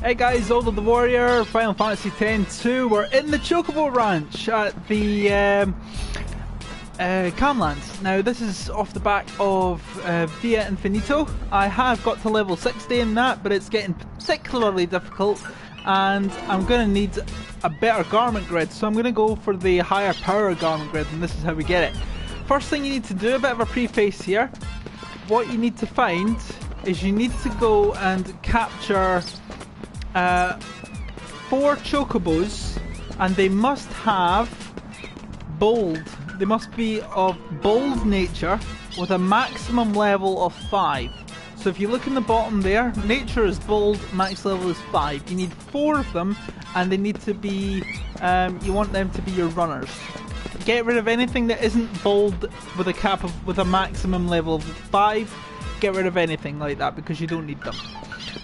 Hey guys, AldoTheWarrior, Final Fantasy X-2. We're in the Chocobo Ranch at the Camlands. Now this is off the back of Via Infinito. I have got to level 60 in that, but it's getting particularly difficult and I'm going to need a better garment grid, so I'm going to go for the higher power garment grid, and this is how we get it. First thing you need to do, a bit of a preface here, what you need to find is you need to go and capture 4 chocobos, and they must have bold. They must be of bold nature with a maximum level of 5. So if you look in the bottom there, nature is bold, max level is 5. You need 4 of them, and they need to be, you want them to be your runners. Get rid of anything that isn't bold with a cap of, with a maximum level of 5. Get rid of anything like that because you don't need them.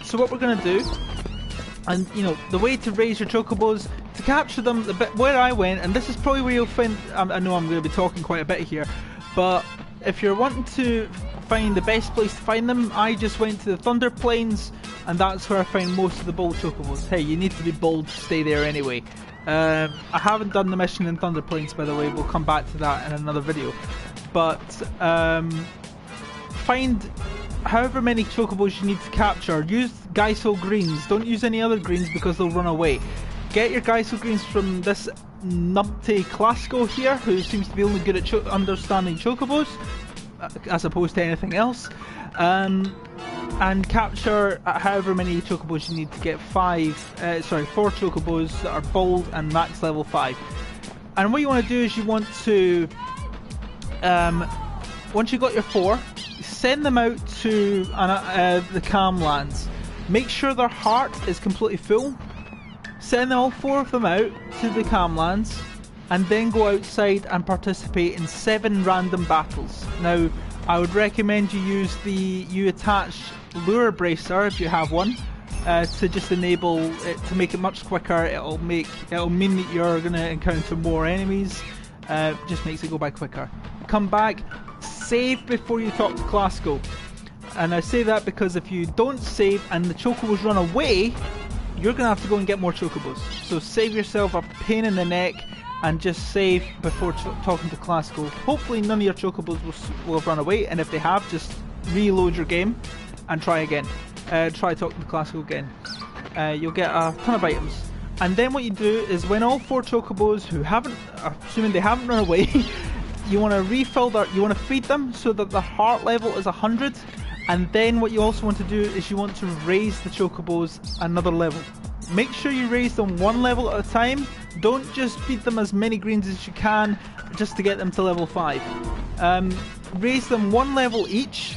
So what we're going to do, and you know, the way to raise your chocobos, to capture them, the bit where I went, and this is probably where you'll find, I know I'm going to be talking quite a bit here, but if you're wanting to find the best place to find them, I just went to the Thunder Plains, and that's where I find most of the bold chocobos. Hey, you need to be bold to stay there anyway. I haven't done the mission in Thunder Plains, by the way, we'll come back to that in another video. But find however many chocobos you need to capture. Use Gaiso greens, don't use any other greens because they'll run away. Get your Gaiso greens from this numpty Classico here, who seems to be only good at understanding chocobos as opposed to anything else, and capture however many chocobos you need to get 4 chocobos that are bold and max level 5. And what you want to do is you want to, once you've got your 4, send them out to the Camlands. Make sure their heart is completely full. Send all 4 of them out to the Camlands, and then go outside and participate in 7 random battles. Now, I would recommend you attach lure bracer if you have one, to just enable it to make it much quicker. It'll mean that you're going to encounter more enemies. Just makes it go by quicker. Come back, save before you talk to Classico. And I say that because if you don't save and the chocobos run away, you're going to have to go and get more chocobos. So save yourself a pain in the neck and just save before talking to Classico. Hopefully none of your chocobos will have run away, and if they have, just reload your game and try again. Try talking to Classico again. You'll get a ton of items. And then what you do is when all 4 chocobos who haven't, assuming they haven't run away, you want to refill you want to feed them so that the heart level is 100. And then what you also want to do is you want to raise the chocobos another level. Make sure you raise them 1 level at a time. Don't just feed them as many greens as you can just to get them to level 5. Raise them 1 level each,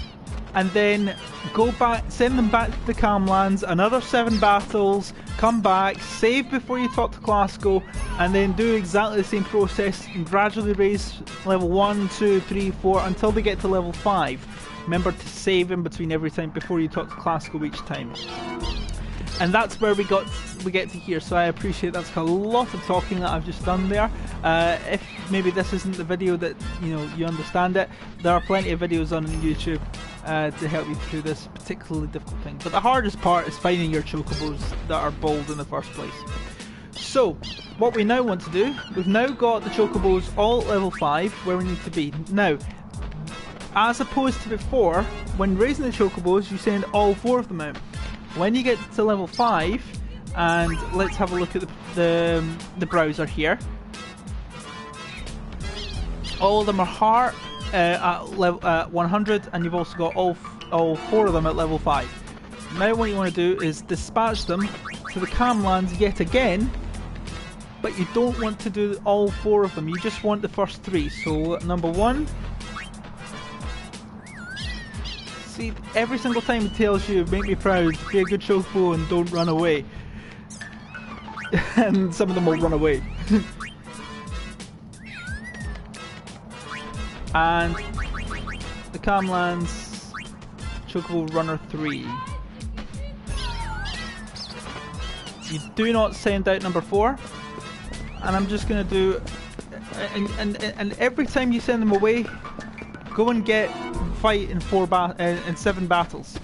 and then go back, send them back to the Camlands, another 7 battles, come back, save before you talk to Classico, and then do exactly the same process and gradually raise level 1, 2, 3, 4 until they get to level 5. Remember to save in between every time before you talk to Classico each time. And that's where we get to here, so I appreciate that's a lot of talking that I've just done there. If maybe this isn't the video that you understand it, there are plenty of videos on YouTube to help you through this particularly difficult thing. But the hardest part is finding your chocobos that are bold in the first place. So what we now want to do, we've now got the chocobos all at level 5 where we need to be. Now, as opposed to before, when raising the chocobos you send all 4 of them out. When you get to level 5, and let's have a look at the browser here, all of them are heart at level 100, and you've also got all 4 of them at level 5. Now what you want to do is dispatch them to the Camlands yet again, but you don't want to do all 4 of them, you just want the first 3. So number 1, see, every single time it tells you, make me proud, be a good chocobo and don't run away. And some of them will run away. And the Camlands Chocobo Runner 3. You do not send out number 4. And I'm just going to do... And every time you send them away, go and fight in 7 battles.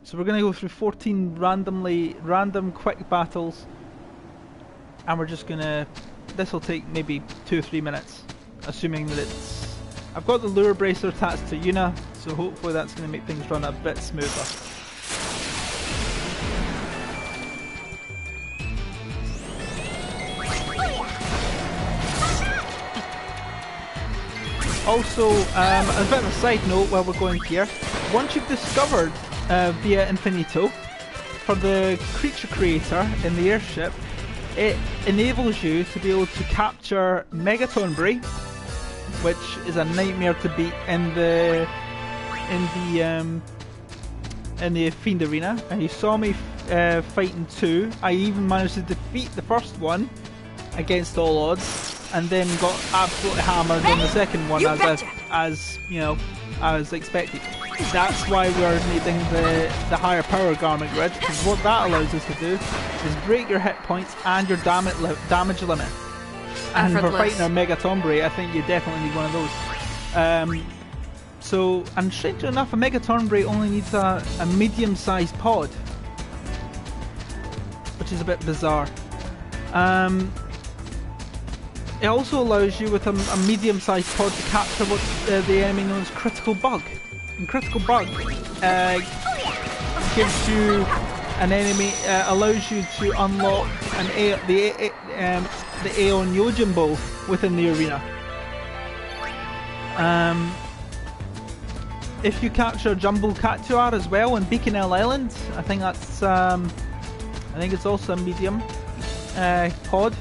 So we're going to go through 14 random quick battles, and we're just going to, this will take maybe 2 or 3 minutes, assuming that it's, I've got the lure bracer attached to Yuna, so hopefully that's going to make things run a bit smoother. Also, a bit of a side note while we're going here, once you've discovered via Infinito, for the creature creator in the airship, it enables you to be able to capture Megatonbury, which is a nightmare to beat in the Fiend Arena. And you saw me fighting 2. I even managed to defeat the first one against all odds, and then got absolutely hammered in the second one, as you know, as expected. That's why we're needing the higher power garment grid, because what that allows us to do is break your hit points and your damage limit. And for fighting our Megatonbury, I think you definitely need one of those. So, and strangely enough, a Megatonbury only needs a medium-sized pod, which is a bit bizarre. It also allows you with a medium-sized pod to capture what the enemy knows as Critical Bug. And Critical Bug gives you an enemy, allows you to unlock the Aeon Yojimbo within the arena. If you capture Jumbo Catuar as well in Beacon Hill Island, I think that's I think it's also a medium pod.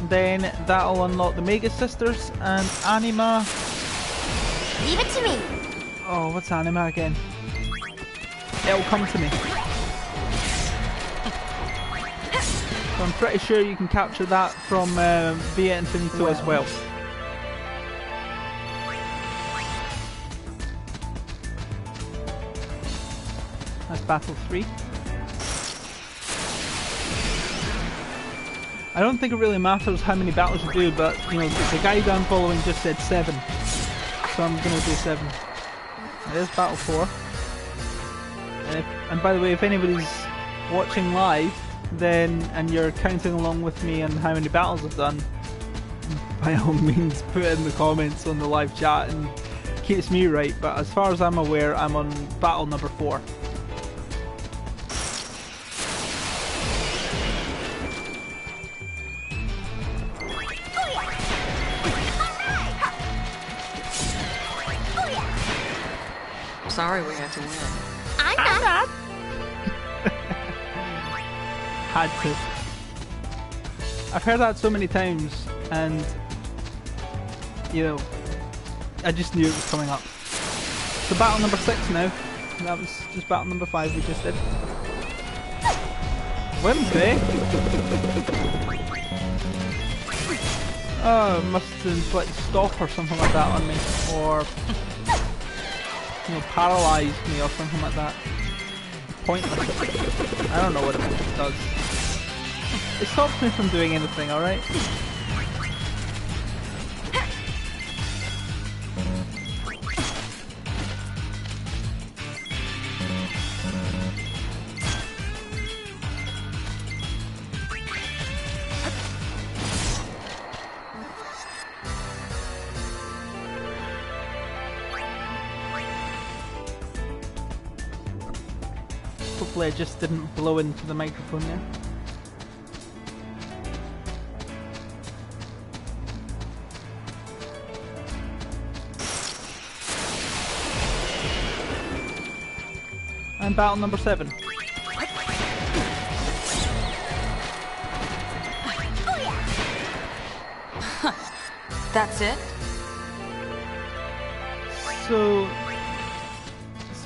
Then that'll unlock the Mega Sisters and Anima. Leave it to me. Oh, what's Anima again? It'll come to me. So I'm pretty sure you can capture that from via Infinito as well. That's Battle 3. I don't think it really matters how many battles you do, but you know, the guide I'm following just said 7. So I'm gonna do 7. There's Battle 4. And by the way, if anybody's watching live, then and you're counting along with me on how many battles I've done, by all means put it in the comments on the live chat and keeps me right. But as far as I'm aware, I'm on battle number 4. Sorry we have to win. I'm not. Had to. I've heard that so many times, and you know, I just knew it was coming up. So battle number 6 now. That was just battle number 5 we just did. Wednesday. Oh, must have inflicted stop or something like that on me, or you know, paralyzed me or something like that. Pointless. I don't know what it does. It stops me from doing anything, alright? Hopefully I just didn't blow into the microphone there. And battle number 7. That's it? So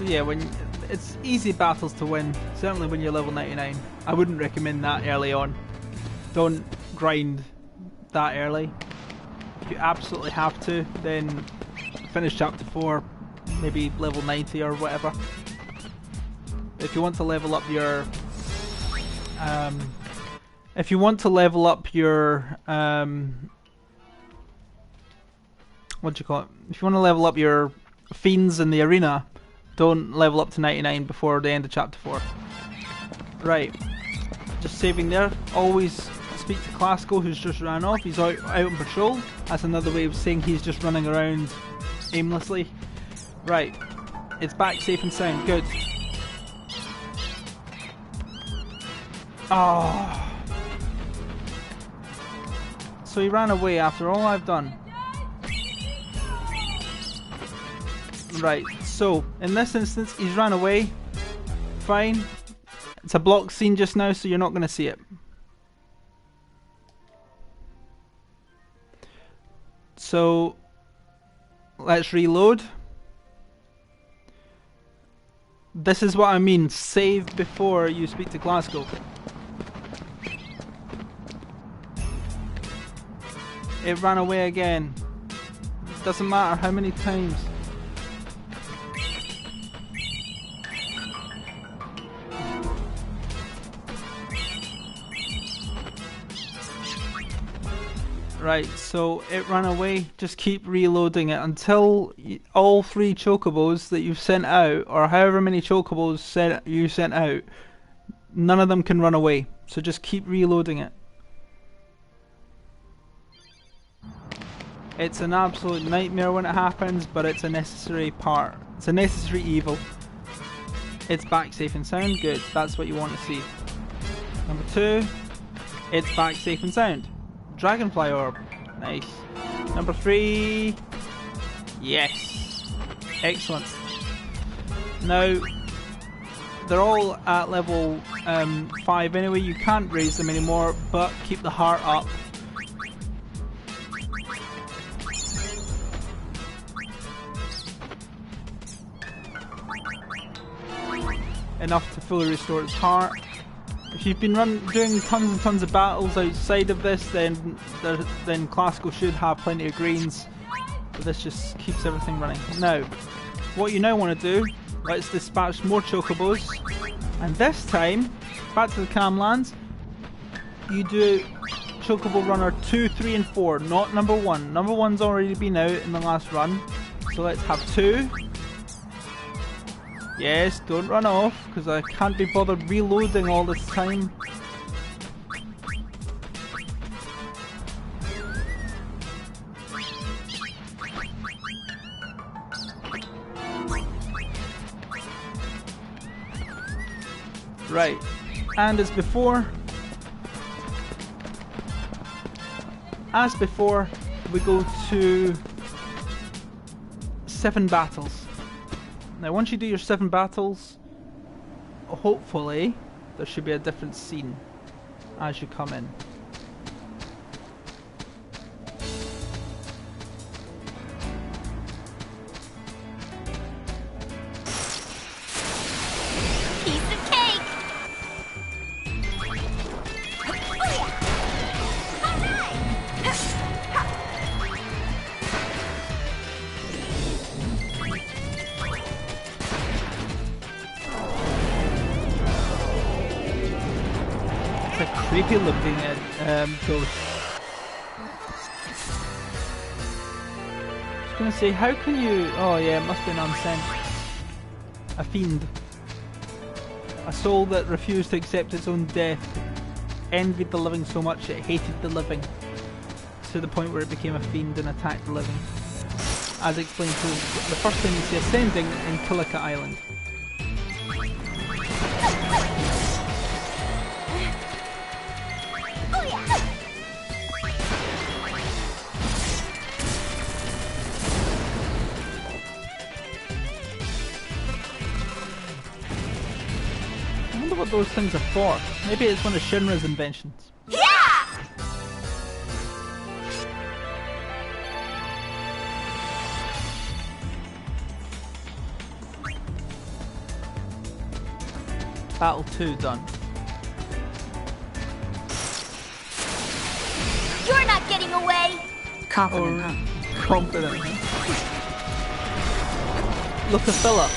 yeah, when it's easy battles to win, certainly when you're level 99. I wouldn't recommend that early on. Don't grind that early. If you absolutely have to, then finish chapter 4, maybe level 90 or whatever. If you want to level up your if you want to level up your what do you call it? If you want to level up your fiends in the arena, Don't level up to 99 before the end of chapter 4. Right. Just saving there. Always speak to Classical, who's just ran off. He's out on patrol. That's another way of saying he's just running around aimlessly. Right. It's back safe and sound. Good. Oh. So he ran away after all I've done. Right, so in this instance he's ran away. Fine. It's a block scene just now, so you're not going to see it. So let's reload. This is what I mean, save before you speak to Glasgow. It ran away again. Doesn't matter how many times. Right, so it ran away. Just keep reloading it until all 3 chocobos that you've sent out, or however many chocobos you sent out, none of them can run away. So just keep reloading it. It's an absolute nightmare when it happens, but it's a necessary part. It's a necessary evil. It's back safe and sound. Good, that's what you want to see. Number 2, it's back safe and sound. Dragonfly orb. Nice. Number 3. Yes. Excellent. Now, they're all at level 5 anyway. You can't raise them anymore, but keep the heart up. Enough to fully restore its heart. If you've been doing tons and tons of battles outside of this, then Classical should have plenty of greens. But this just keeps everything running. Now, what you now want to do, let's dispatch more chocobos. And this time, back to the Camlands, you do Chocobo Runner 2, 3 and 4, not number 1. Number 1's already been out in the last run. So let's have 2. Yes, don't run off, because I can't be bothered reloading all this time. Right, and as before, we go to 7 battles. Now once you do your 7 battles, hopefully there should be a different scene as you come in. Piece of cake! Creepy looking ghost. I was gonna say, how can you? Oh yeah, it must be an unsent. A fiend. A soul that refused to accept its own death. Envied the living so much it hated the living. To the point where it became a fiend and attacked the living. As explained to the first time you see ascending in Kilika Island. I wonder what those things are for. Maybe it's one of Shinra's inventions. Yeah! Battle 2 done. You're not getting away! Confident, huh? Confident. Look a Philip.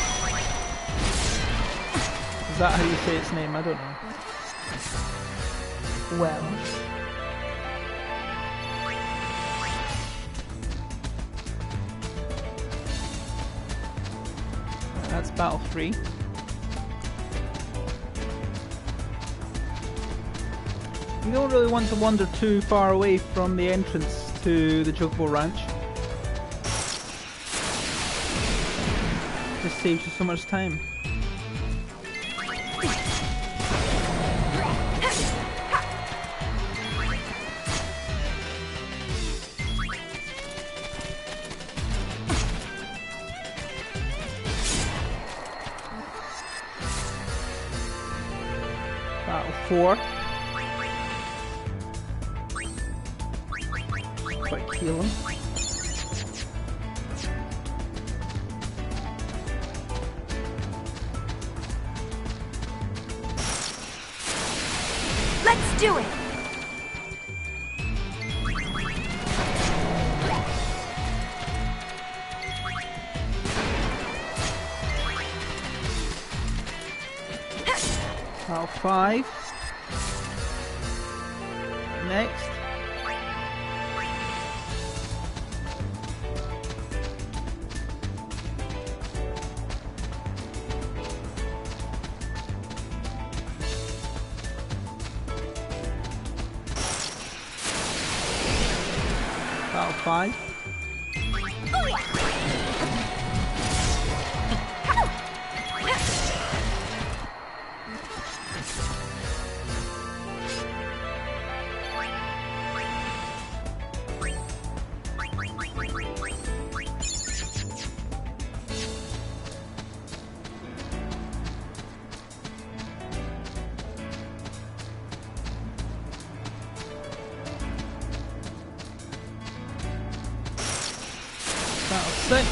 Is that how you say its name? I don't know. Well. That's battle 3. You don't really want to wander too far away from the entrance to the Chocobo Ranch. Just saves you so much time. Battle 4. Quick heal him. Let's do it! Battle 5. Next. Battle 5. Battle 6.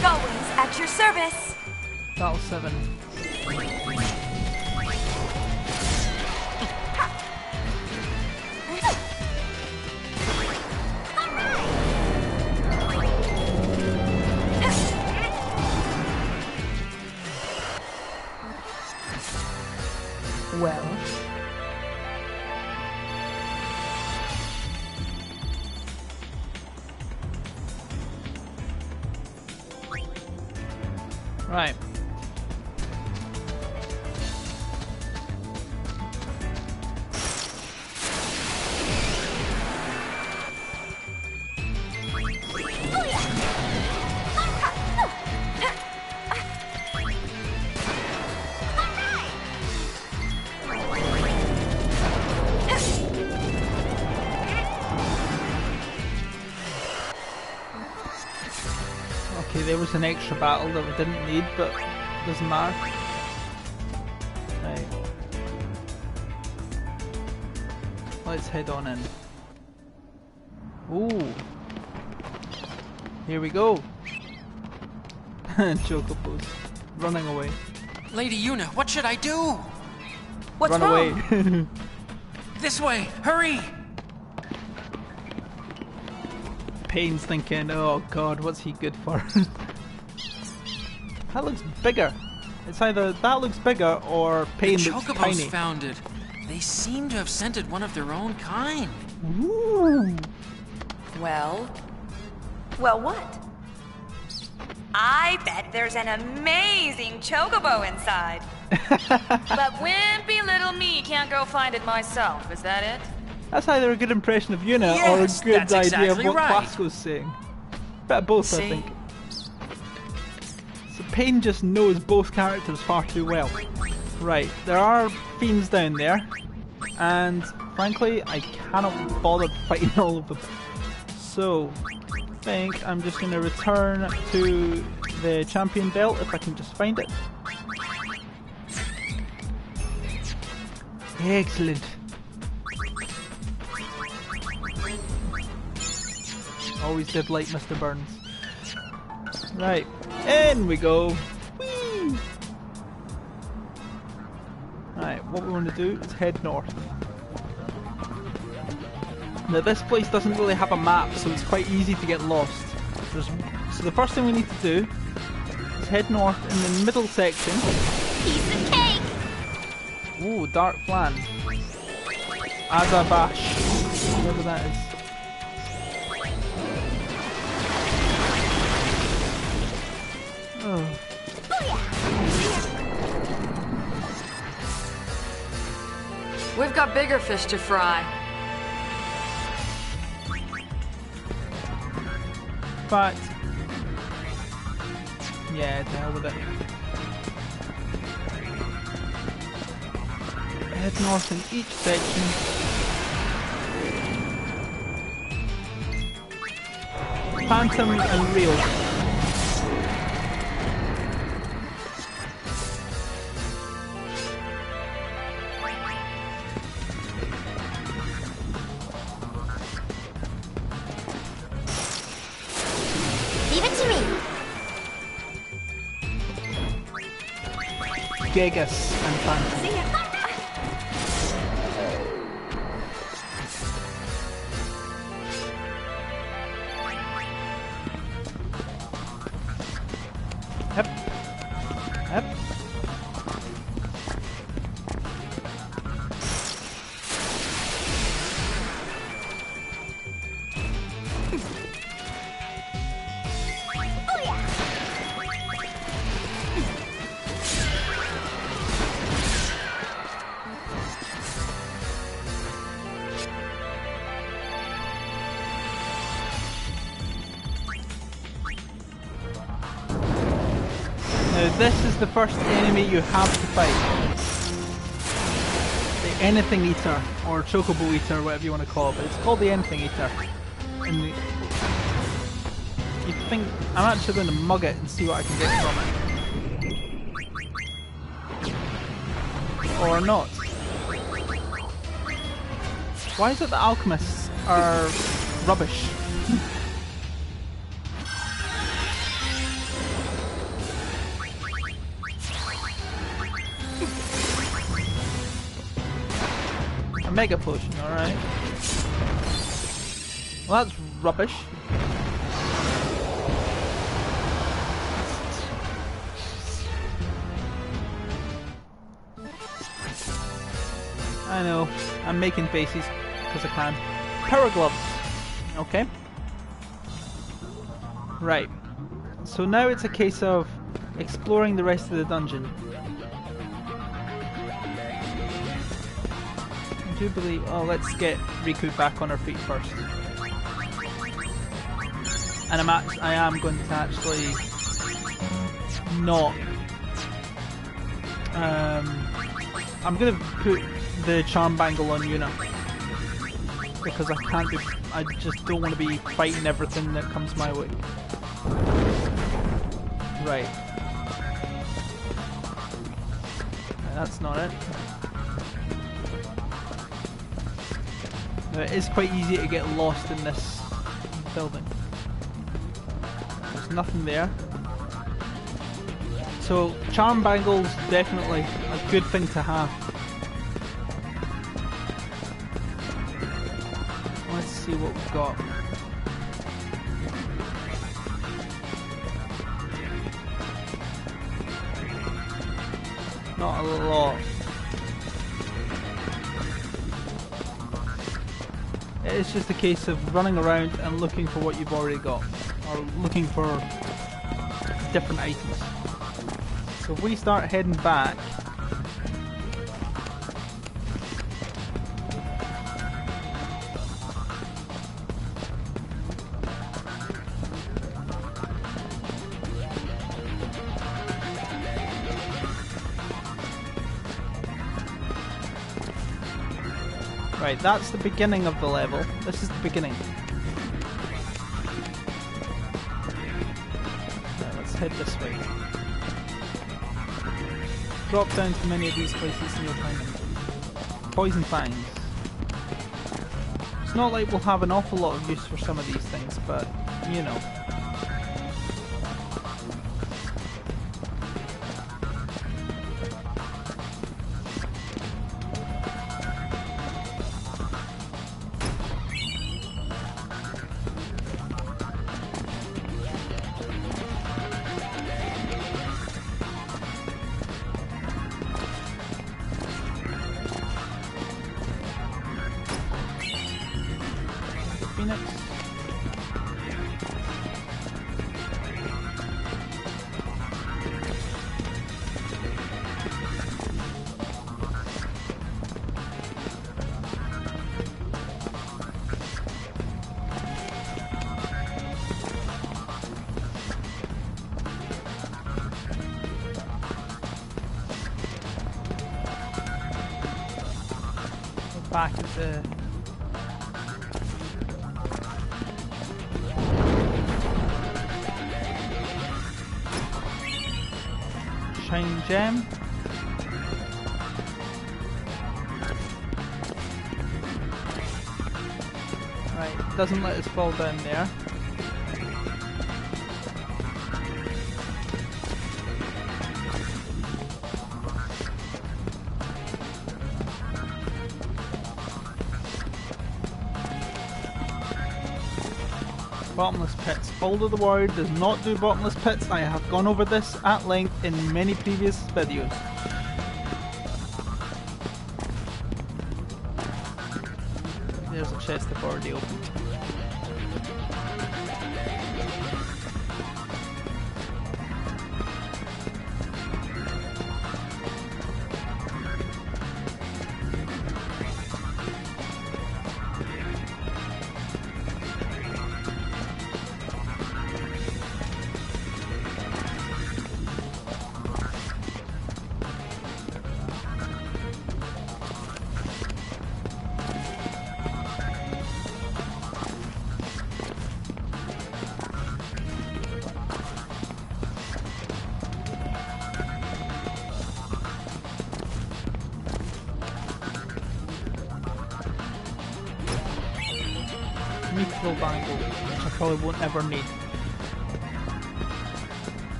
Always at your service. Battle 7. Well. Right. Okay, there was an extra battle that we didn't need, but doesn't matter. Right. Let's head on in. Ooh. Here we go. Chocobos. Running away. Lady Yuna, what should I do? What's Run wrong? away. This way, hurry! Payne's thinking, oh god, what's he good for? That looks bigger. It's either that looks bigger or Payne The looks Chocobos tiny. found it. They seem to have scented one of their own kind. Ooh. Well, Well, what? I bet there's an amazing chocobo inside. But wimpy little me can't go find it myself, is that it? That's either a good impression of Yuna Yes, or a good that's idea exactly of what right. Quasco's saying. Bit of both, I See? think. So Payne just knows both characters far too well. Right, there are fiends down there, and frankly, I cannot bother fighting all of them. So, I think I'm just going to return to the champion belt if I can just find it. Excellent. Always did like Mr. Burns. Right, in we go. Whee! Right, what we want to do is head north. Now this place doesn't really have a map, so it's quite easy to get lost. So the first thing we need to do is head north in the middle section. Piece of cake! Ooh, dark flan. Azabash. Whatever that is. Oh. We've got bigger fish to fry. But yeah, to hell with it. Head north in each section. Phantom and Real. Leave it to me. Gigas and Phantom. See ya. Yep. Yep. Now this is the first enemy you have to fight. The Anything Eater, or Chocobo Eater, whatever you want to call it, but it's called the Anything Eater. And you'd think, I'm actually going to mug it and see what I can get from it. Or not. Why is it that alchemists are rubbish? A mega potion, alright. Well, that's rubbish. I know, I'm making faces because I can. Power gloves. Okay. Right. So now it's a case of exploring the rest of the dungeon. I do believe. Oh, let's get Riku back on her feet first. And I am going to actually not. I'm going to put the charm bangle on Yuna because I can't do. I just don't want to be fighting everything that comes my way. Right. That's not it. Now, it is quite easy to get lost in this building. There's nothing there. So charm bangles definitely a good thing to have. Let's see what we've got. Not a lot. It's just a case of running around and looking for what you've already got, or looking for different items. So if we start heading back, right, that's the beginning of the level. This is the beginning. Right, let's head this way. Drop down to many of these places and you'll find them. Poison fangs. It's not like we'll have an awful lot of use for some of these things, but you know. Phoenix. We're back at the Shine Gem. Right, doesn't let us fall down there. Bottomless pits. AldoTheWarrior does not do bottomless pits. I have gone over this at length in many previous videos. There's a chest I've already opened. Mithril bangle, which I probably won't ever need.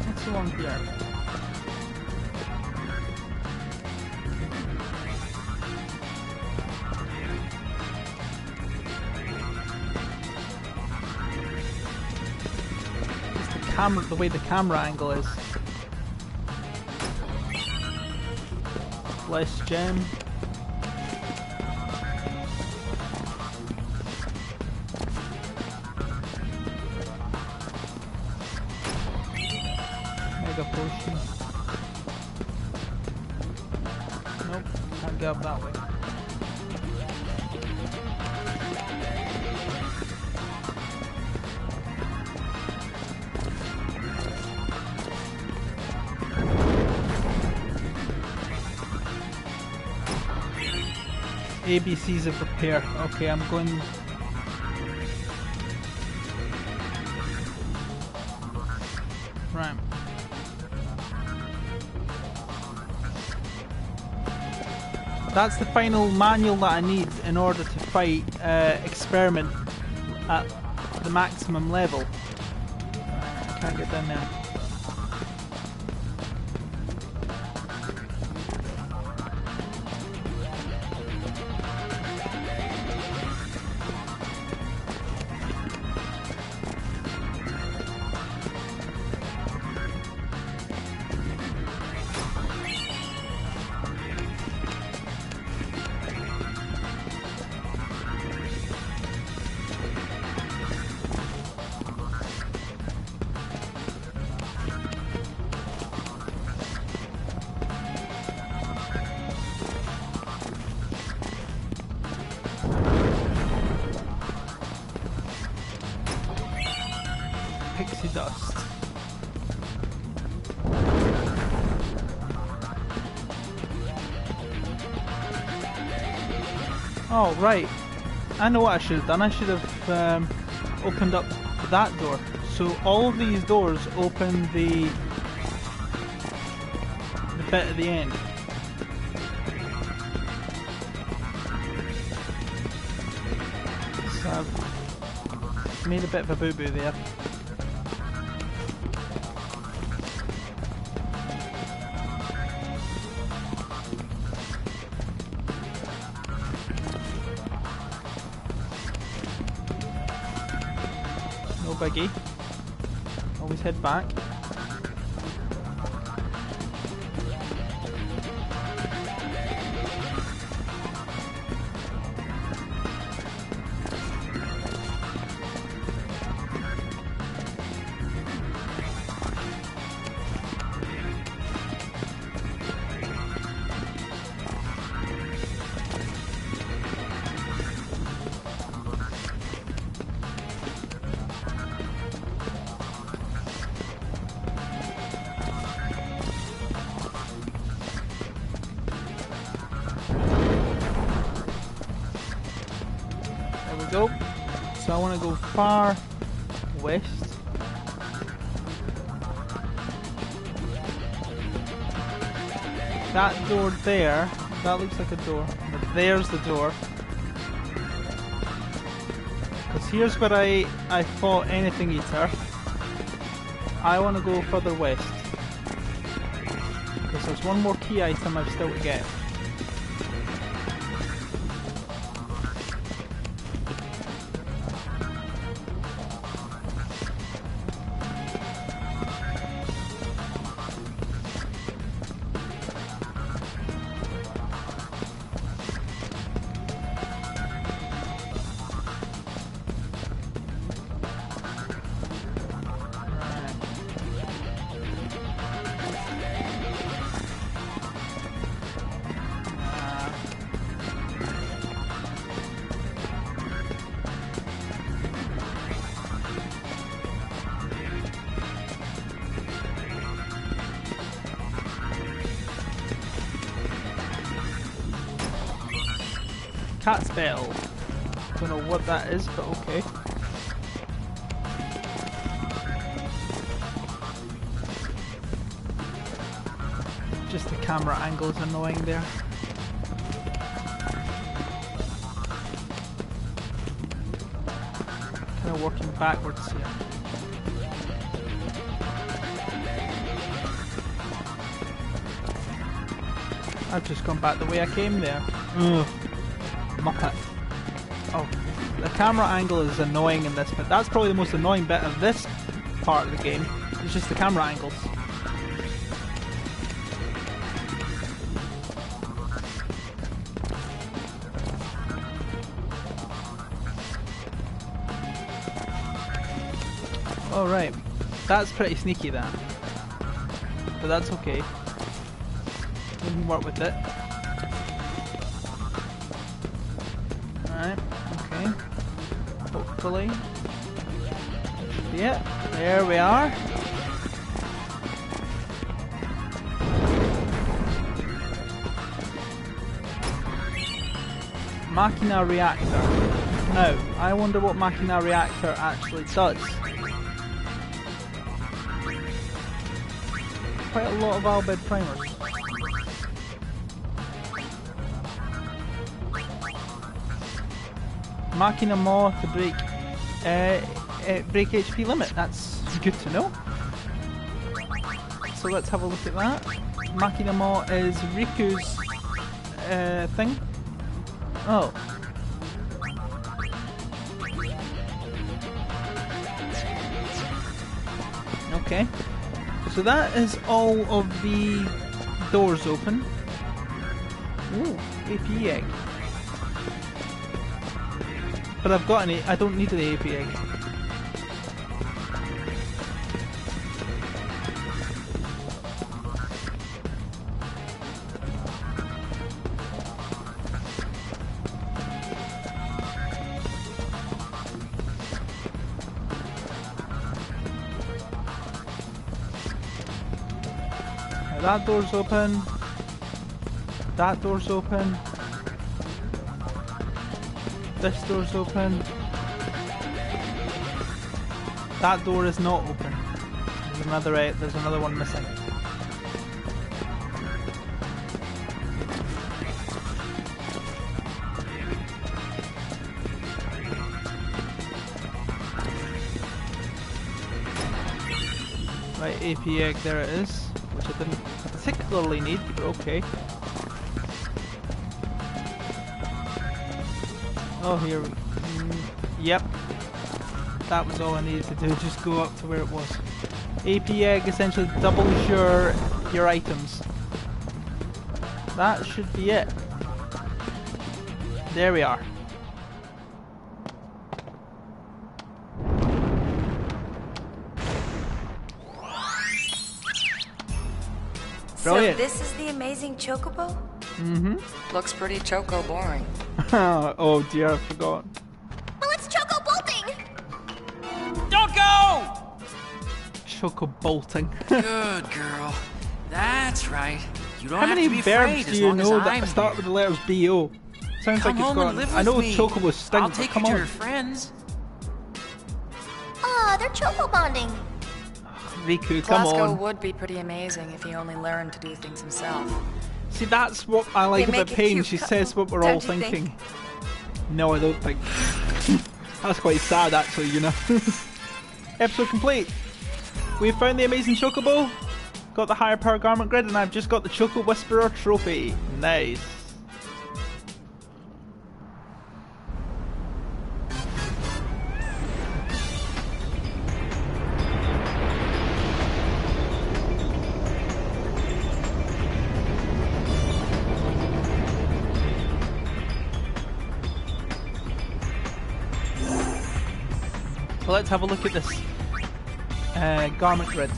What's along here? It's the camera, the way the camera angle is. Flesh gem. Mega potion. Nope, can't get up that way. ABCs of repair. Okay, I'm going. Right. That's the final manual that I need in order to fight Experiment at the maximum level. I can't get down there. Pixie dust. Oh, right. I know what I should have done. I should have opened up that door. So all of these doors open the bit at the end. So Made a bit of a boo-boo there. No biggie. Always head back. Go. So I want to go far west. That door there, that looks like a door, but there's the door. Because here's where I fought Anything Eater. I want to go further west. Because there's one more key item I've still to get. Cat's bell. Don't know what that is, but okay. Just the camera angle is annoying there. Kind of working backwards here. I've just gone back the way I came there. Ugh. Muppet. Oh, the camera angle is annoying in this, but that's probably the most annoying bit of this part of the game. It's just the camera angles. Alright, that's pretty sneaky that. But that's okay. We can work with it. Alright, okay. Hopefully. Yeah, there we are. Machina Reactor. Now, I wonder what Machina Reactor actually does. Quite a lot of Albed primers. Machina Maw to break HP limit. That's good to know. So let's have a look at that. Machina Maw is Riku's thing. Oh. Okay. So that is all of the doors open. Ooh, AP egg. But I've got any. I don't need the AP egg. Now that door's open. That door's open. This door's open. That door is not open. There's another one missing. Right, AP egg, there it is. Which I didn't particularly need, but okay. Oh, here we yep. That was all I needed to do, just go up to where it was. AP egg essentially doubles your items. That should be it. There we are. Brilliant. So this is the amazing Chocobo? Mm-hmm. Looks pretty choco boring. Oh dear, I forgot. Well, it's Choco bolting! Don't go! Choco bolting. Good girl. That's right. You don't How have many to be verbs afraid do as you long as know I'm that start here. with the letters B-O? Sounds Come like it's home got. and live I with know me. Chocobo stink, I'll but take come you to on. your friends. Aw, they're Choco bonding. Riku, come Glasgow on. would be pretty amazing if he only learned to do things himself. See, that's what I like They about make a Pain. cute She couple, says what we're all don't you think? thinking. No, I don't think. That's quite sad, actually, you know. Episode complete. We've found the amazing Chocobo, got the higher power garment grid, and I've just got the Choco Whisperer trophy. Nice. So let's have a look at this garment grid.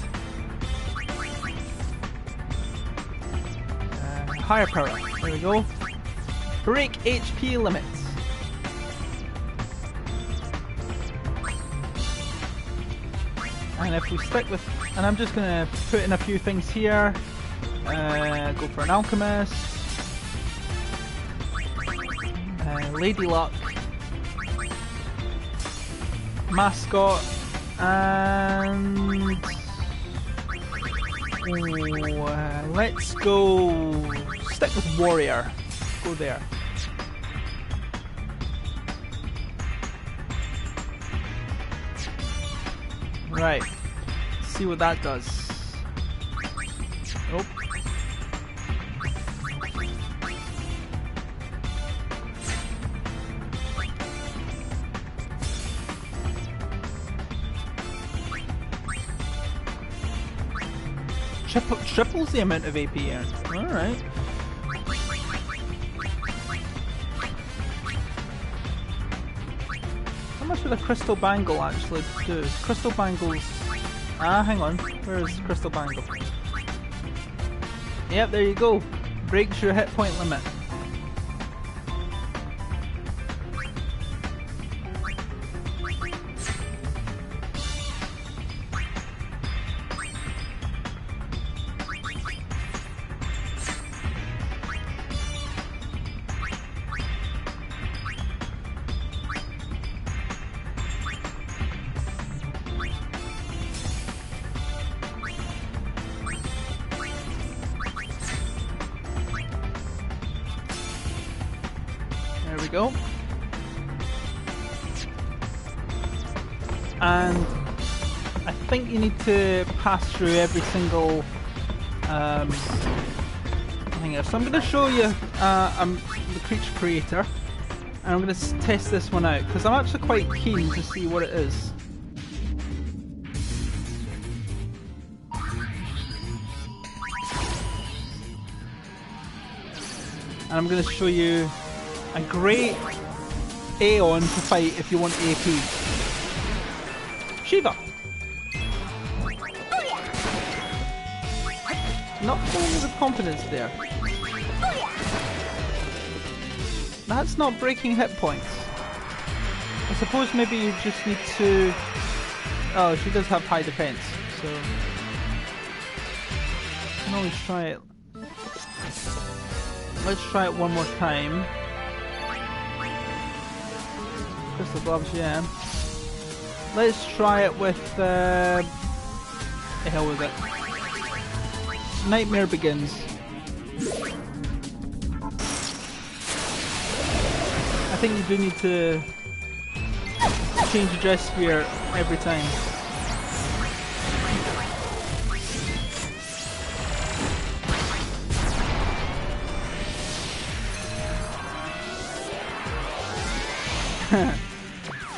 Higher power. There we go. Break HP limits. And if we stick with, and I'm just gonna put in a few things here. Go for an alchemist. Lady Luck. Mascot. And let's go stick with Warrior. Go there. Right. See what that does. Nope. Triples the amount of AP earned. Alright. How much would a crystal bangle actually do? Crystal bangles. Ah, hang on. Where is crystal bangle? Yep, there you go. Breaks your hit point limit. There we go. And I think you need to pass through every single thing here. So I'm going to show you I'm the creature creator, and I'm going to test this one out because I'm actually quite keen to see what it is. And I'm going to show you a great Aeon to fight if you want AP. Shiva! Not full of confidence there. That's not breaking hit points. I suppose maybe you just need to... Oh, she does have high defense, so... You can always try it. Let's try it one more time. Crystal gloves, yeah. Let's try it with the hell with it. Nightmare Begins. I think you do need to change your dress sphere every time.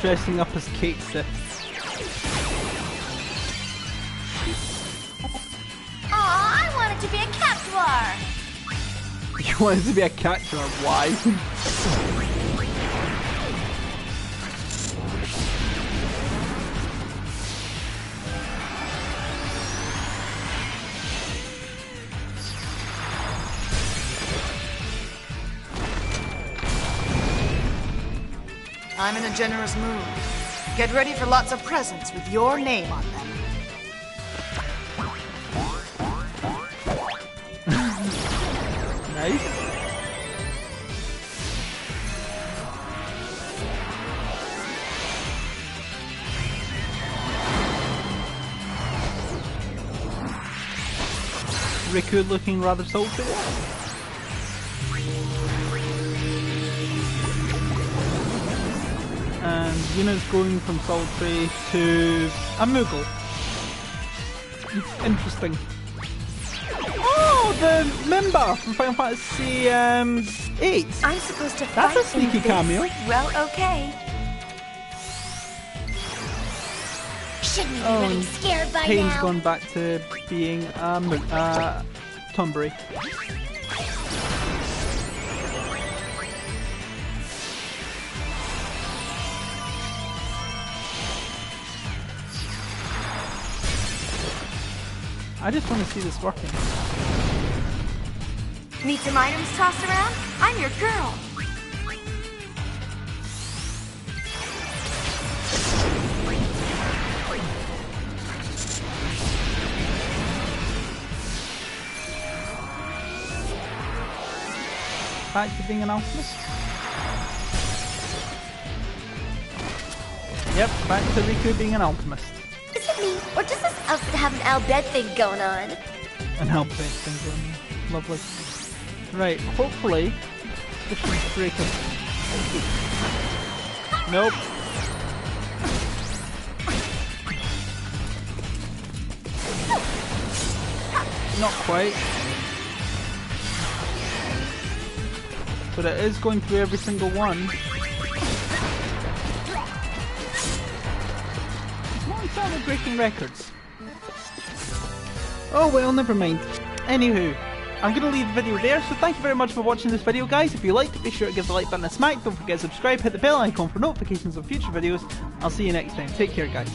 Dressing up as Kate Sith. Aw, I wanted to be a cactuar. You wanted to be a cactuar, why? I'm in a generous mood. Get ready for lots of presents with your name on them. Nice. Riku looking rather sultry. And Yuna's going from sultry to a Moogle. Interesting. Oh, the member from Final Fantasy 8. I'm supposed to That's fight a sneaky in this? cameo. Well, okay. Shouldn't we be Oh, really scared by Payne's now? gone back to being Tombury. I just want to see this working. Need some items tossed around? I'm your girl. Back to being an alchemist. Yep, back to Riku being an alchemist. Is it me, or does this outfit have an Albed thing going on? An alchemist thing going on. Lovely. Right, hopefully this should break us. Nope. Not quite. But it is going through every single one. It's not entirely breaking records. Oh well, never mind. Anywho, I'm going to leave the video there, so thank you very much for watching this video, guys. If you liked it, be sure to give the like button a smack. Don't forget to subscribe, hit the bell icon for notifications of future videos. I'll see you next time. Take care, guys.